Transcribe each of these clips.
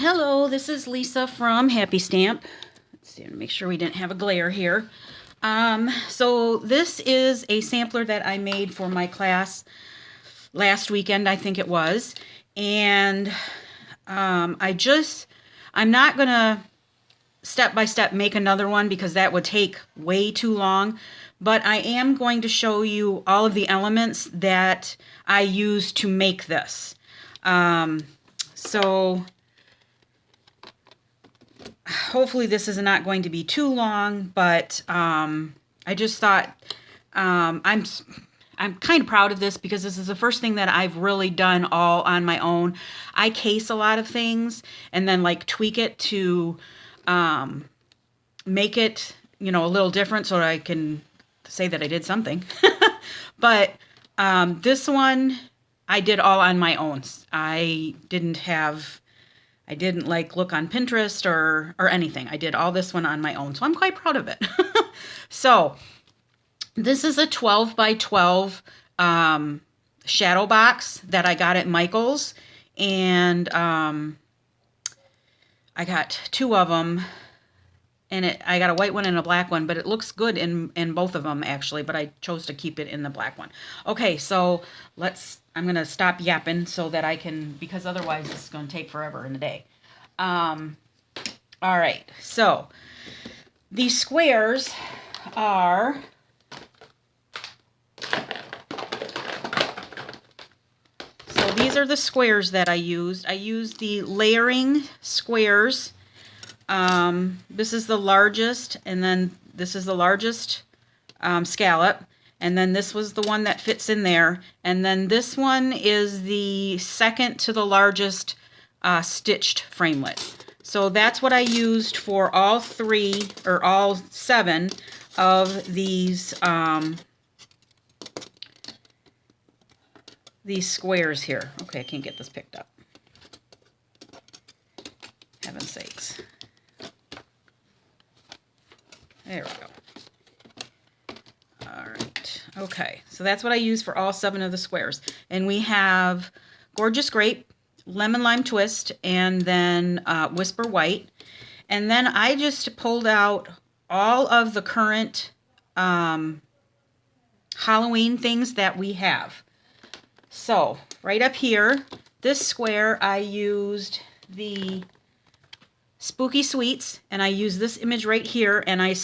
Hello, this is Lisa from Happy Stamp. Let's see, make sure we didn't have a glare here. So this is a sampler that I made for my class last weekend, I think it was. And I'm not gonna step by step make another one because that would take way too long. But I am going to show you all of the elements that I used to make this. So hopefully this is not going to be too long, but I just thought I'm kind of proud of this because this is the first thing that I've really done all on my own. I case a lot of things and then like tweak it to make it, you know, a little different so that I can say that I did something. But this one I did all on my own. I didn't like look on Pinterest or anything. I did all this one on my own, so I'm quite proud of it. So this is a 12 by 12 shadow box that I got at Michael's, and I got two of them, and I got a white one and a black one, but it looks good in both of them actually, but I chose to keep it in the black one. Okay, so I'm gonna stop yapping so that I can, because otherwise this is gonna take forever in a day. All right, so these squares are these are the squares that I used. I used the layering squares. This is the largest, and then this is the largest scallop, and then this was the one that fits in there, and then this one is the second to the largest stitched framelit. So that's what I used for all all 7 of these squares here. Okay, I can't get this picked up. Heaven's sakes. There we go. All right. Okay, so that's what I used for all 7 of the squares. And we have Gorgeous Grape, Lemon Lime Twist, and then Whisper White. And then I just pulled out all of the current Halloween things that we have. So right up here, this square, I used the Spooky Sweets, and I used this image right here, and I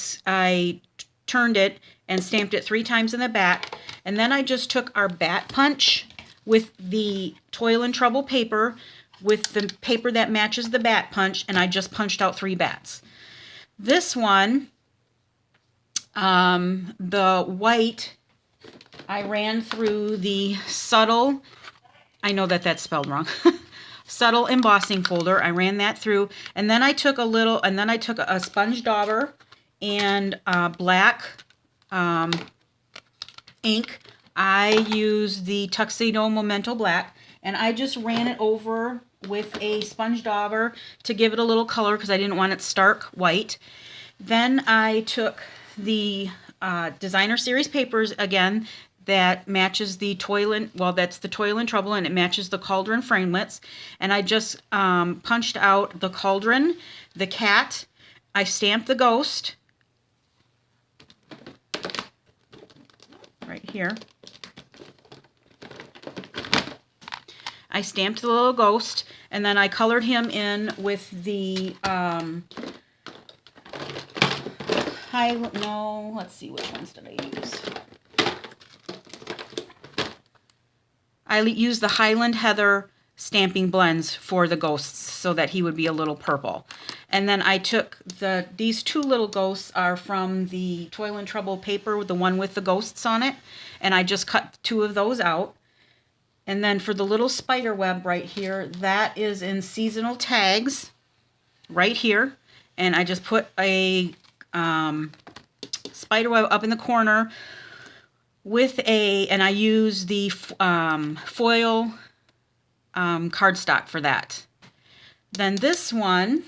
turned it and stamped it 3 times in the back. And then I just took our bat punch with the Toil and Trouble paper, with the paper that matches the bat punch, and I just punched out 3 bats. This one, the white, I ran through the subtle, I know that that's spelled wrong, subtle embossing folder. I ran that through, and then I took a sponge dauber and black ink. I used the Tuxedo Memento Black, and I just ran it over with a sponge dauber to give it a little color because I didn't want it stark white. Then I took the Designer Series papers again that matches the that's the Toil and Trouble, and it matches the Cauldron framelits. And I just punched out the cauldron, the cat. I stamped the ghost right here. I stamped the little ghost, and then I colored him in with the let's see, which ones did I use? I used the Highland Heather stamping blends for the ghosts so that he would be a little purple. And then I took these 2 little ghosts are from the Toil and Trouble paper, the one with the ghosts on it, and I just cut 2 of those out. And then for the little spider web right here, that is in seasonal tags right here. And I just put a spider web up in the corner with and I use the foil cardstock for that. Then this one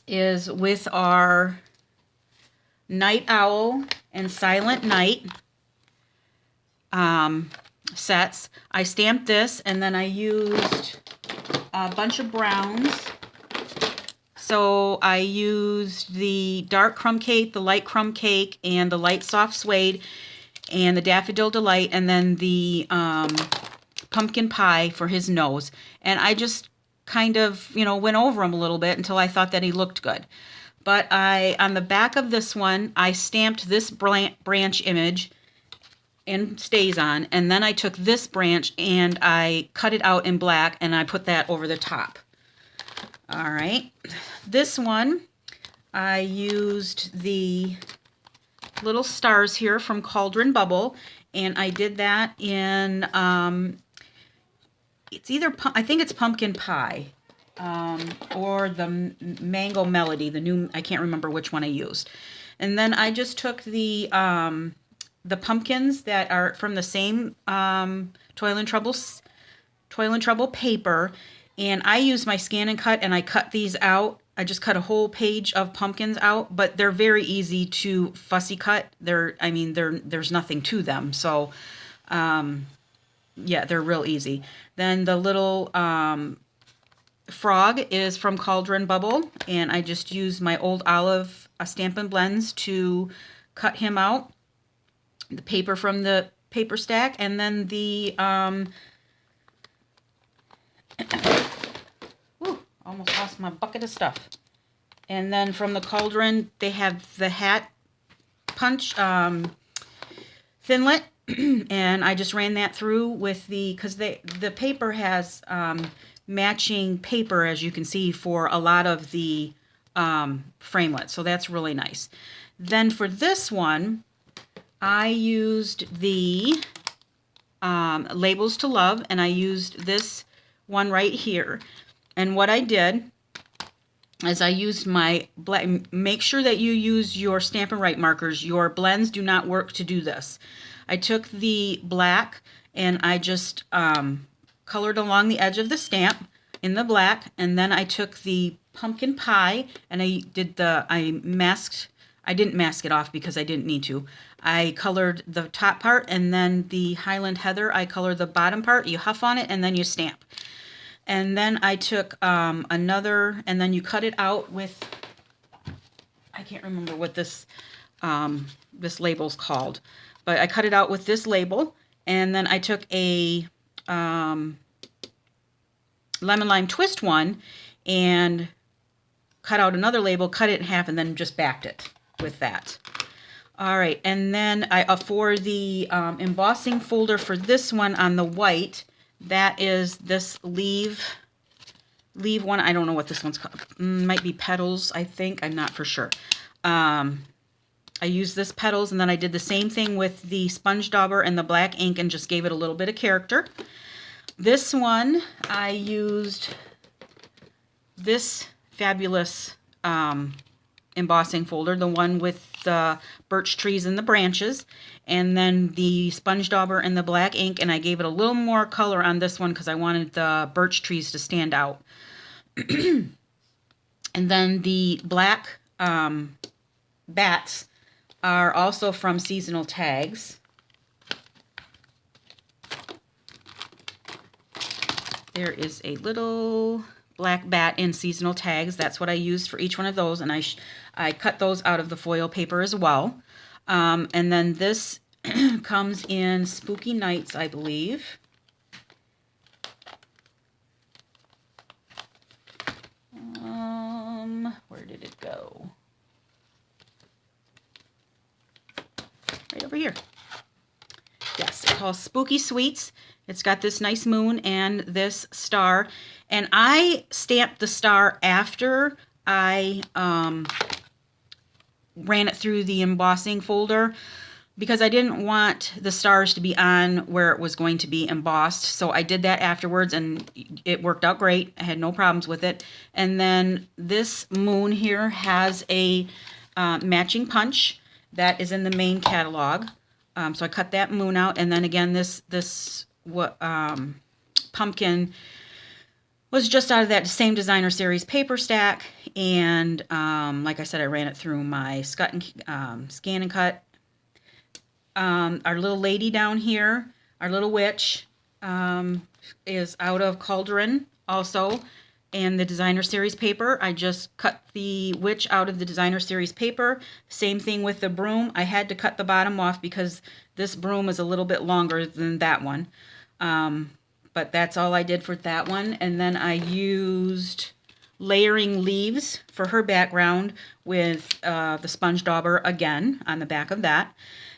is with our Night Owl and Silent Night sets. I stamped this, and then I used a bunch of browns. So I used the dark crumb cake, the light crumb cake, and the light soft suede, and the Daffodil Delight, and then the pumpkin pie for his nose. And I just kind of, went over him a little bit until I thought that he looked good. But on the back of this one, I stamped this branch image and stays on, and then I took this branch and I cut it out in black and I put that over the top. All right, this one I used the little stars here from Cauldron Bubble, and I did that in it's either, I think it's pumpkin pie, or the mango melody, the new, I can't remember which one I used. And then I just took the pumpkins that are from the same Toil and Trouble paper, and I used my scan and cut, and I cut these out. I just cut a whole page of pumpkins out, but they're very easy to fussy cut. There's nothing to them, so yeah, they're real easy. Then the little frog is from Cauldron Bubble, and I just used my old olive Stampin' blends to cut him out. The paper from the paper stack, and then the whew, almost lost my bucket of stuff. And then from the Cauldron, they have the hat punch Thinlit, and I just ran that through with because the paper has matching paper, as you can see, for a lot of the framelits, so that's really nice. Then for this one, I used the Labels to Love, and I used this one right here. And what I did is I used my black. Make sure that you use your Stampin' Right markers. Your blends do not work to do this. I took the black and I just colored along the edge of the stamp in the black, and then I took the pumpkin pie and I didn't mask it off because I didn't need to. I colored the top part, and then the Highland Heather, I colored the bottom part. You huff on it and then you stamp. And then I took another, and then you cut it out with, I can't remember what this label's called, but I cut it out with this label, and then I took a lemon lime twist one and cut out another label, cut it in half, and then just backed it with that. All right, and then for the embossing folder for this one on the white, that is this leave one. I don't know what this one's called. Might be Petals, I think. I'm not for sure. I used this Petals, and then I did the same thing with the sponge dauber and the black ink and just gave it a little bit of character. This one, I used this fabulous embossing folder, the one with the birch trees and the branches, and then the sponge dauber and the black ink, and I gave it a little more color on this one because I wanted the birch trees to stand out. And then the black bats are also from Seasonal Tags. There is a little black bat in Seasonal Tags. That's what I used for each one of those, and I cut those out of the foil paper as well. And then this comes in Spooky Nights, I believe. Where did it go? Right over here. Yes, it's called Spooky Sweets. It's got this nice moon and this star. And I stamped the star after I ran it through the embossing folder because I didn't want the stars to be on where it was going to be embossed. So I did that afterwards, and it worked out great. I had no problems with it. And then this moon here has a matching punch that is in the main catalog. So I cut that moon out, and then again this pumpkin was just out of that same designer series paper stack, and like I said, I ran it through my scan and cut. Our little lady down here, our little witch, is out of Cauldron also. And the designer series paper, I just cut the witch out of the designer series paper. Same thing with the broom. I had to cut the bottom off because this broom is a little bit longer than that one. But that's all I did for that one. And then I used layering leaves for her background with the sponge dauber again on the back of that.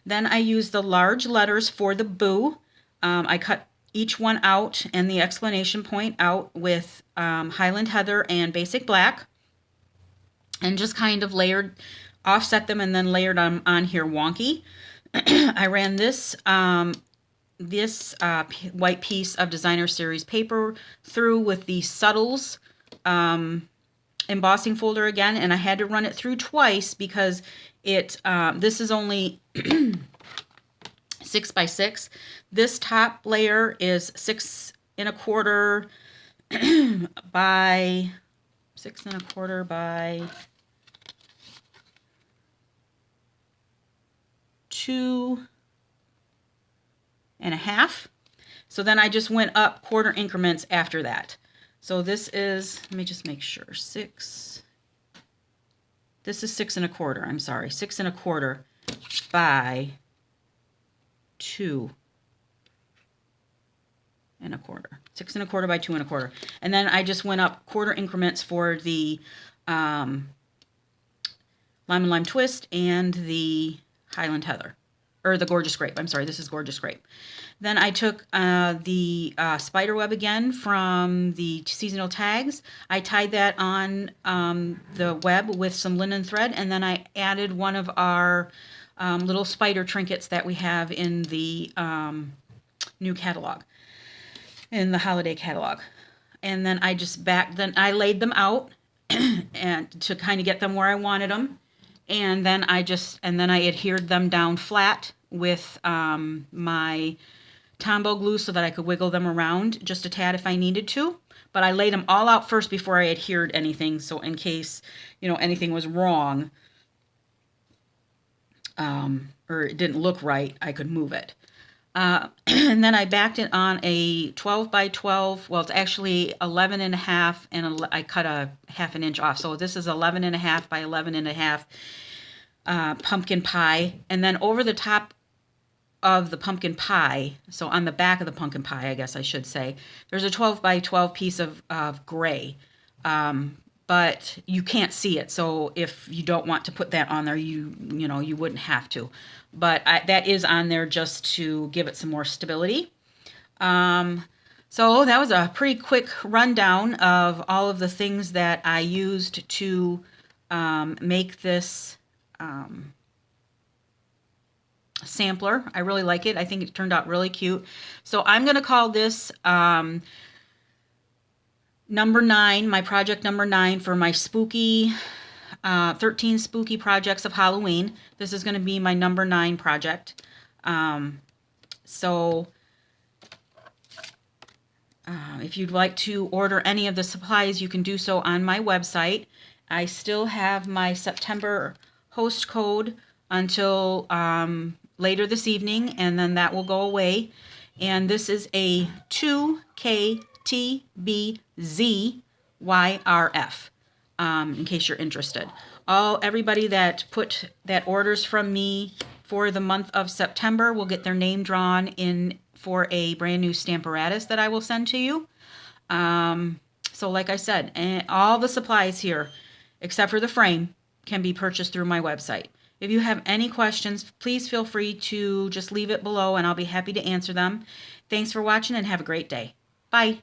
Then I used the large letters for the boo. I cut each one out and the explanation point out with Highland Heather and Basic Black, and just kind of layered, offset them, and then layered on here wonky. I ran this white piece of designer series paper through with the Subtles embossing folder again, and I had to run it through twice because this is only 6 by 6. This top layer is 6 1/4 by 6 1/4 by 2 1/2. So then I just went up quarter increments after that. So this is, let me just make sure, this is 6 1/4, I'm sorry, 6 1/4 by 2 1/4. 6 1/4 by 2 1/4. And then I just went up quarter increments for the Lime and Lime Twist and the Highland Heather. Or the Gorgeous Grape. I'm sorry, this is Gorgeous Grape. Then I took the spider web again from the seasonal tags. I tied that on the web with some linen thread, and then I added one of our little spider trinkets that we have in the new catalog, in the holiday catalog. And then I just I laid them out and to kind of get them where I wanted them. And then I adhered them down flat with my Tombow glue so that I could wiggle them around just a tad if I needed to. But I laid them all out first before I adhered anything, so in case, anything was wrong or it didn't look right, I could move it. And then I backed it on a 12 by 12. Well, it's actually 11 1/2, and I cut a 1/2 inch off. So this is 11 1/2 by 11 1/2 pumpkin pie. And then over the top of the pumpkin pie, so on the back of the pumpkin pie, I guess I should say, there's a 12 by 12 piece of gray. But you can't see it, so if you don't want to put that on there, you wouldn't have to. But that is on there just to give it some more stability. So that was a pretty quick rundown of all of the things that I used to make this sampler. I really like it. I think it turned out really cute. So I'm going to call this number 9, my project number 9 for my spooky 13 spooky projects of Halloween. This is going to be my number 9 project. If you'd like to order any of the supplies, you can do so on my website. I still have my September host code until later this evening, and then that will go away. And this is a 2KTBZYRF, in case you're interested. Everybody that orders from me for the month of September will get their name drawn in for a brand new Stamparatus that I will send to you. So like I said, all the supplies here, except for the frame, can be purchased through my website. If you have any questions, please feel free to just leave it below and I'll be happy to answer them. Thanks for watching and have a great day. Bye.